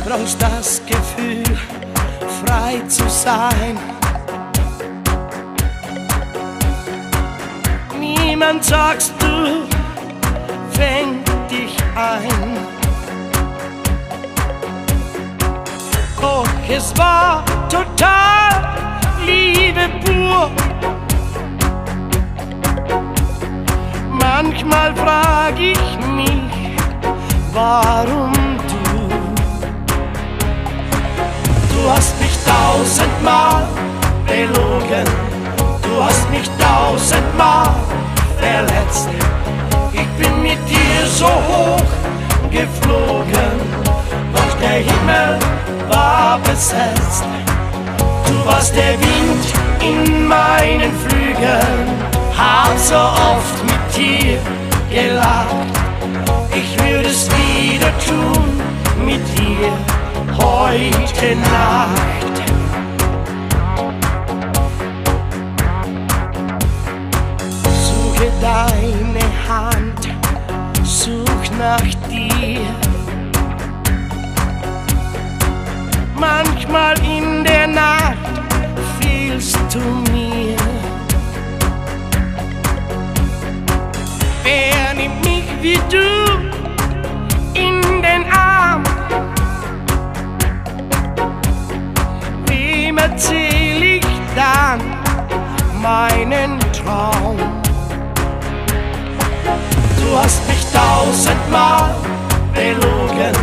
brauchst das Gefühl, frei zu sein. Niemand, sagst du, fängt dich ein. Doch es war total Liebe pur. Manchmal frag ich mich, warum du? Du hast mich tausendmal belogen, du hast mich tausendmal verletzt. Ich bin mit dir so hoch geflogen, doch der Himmel war besetzt. Du warst der Wind in meinen Flügeln, hab so oft mit dir gelacht. Ich würde es wieder tun mit dir heute Nacht. Suche deine Hand, such nach dir. Manchmal in der Nacht fehlst du mir. Wer nimmt mich wie du in den Arm? Wem erzähl ich dann meinen Traum? Du hast mich tausendmal belogen,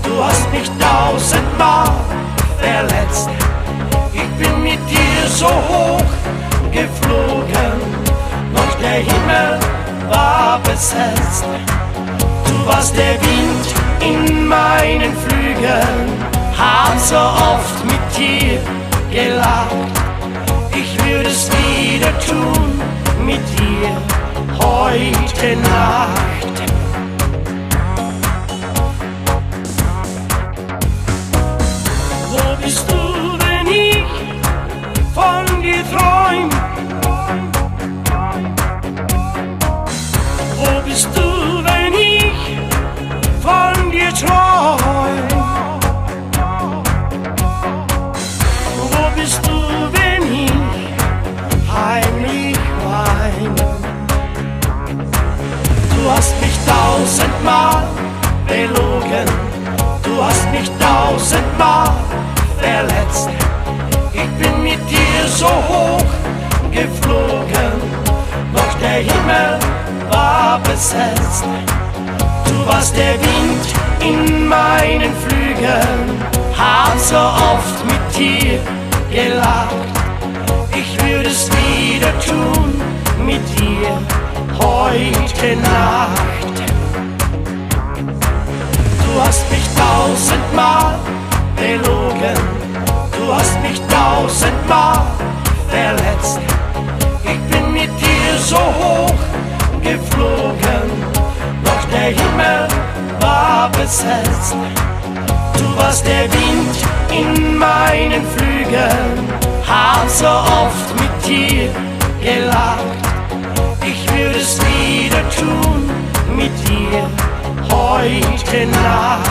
du hast mich tausendmal verletzt. Ich bin mit dir so hoch geflogen, doch der Himmel war besetzt. Du warst der Wind in meinen Flügeln, hab so oft mit dir gelacht. Ich würde es wieder tun mit dir heute Nacht. Wo bist du, wenn ich von dir träum? Wo bist du, wenn ich von dir träum? Wo bist du, wenn ich heimlich wein? Du hast mich tausendmal belogen, du hast mich tausendmal verletzt. Ich bin mit dir so hoch geflogen, doch der Himmel war besetzt. Du warst der Wind in meinen Flügeln, hab so oft mit dir gelacht. Ich würde es wieder tun mit dir heute Nacht. Du hast mich tausendmal belogen, du hast mich tausendmal verletzt. Ich bin mit dir so hoch geflogen, doch der Himmel war besetzt. Du warst der Wind in meinen Flügeln, hab so oft mit dir gelacht. Ich würde es wieder tun mit dir heute Nacht.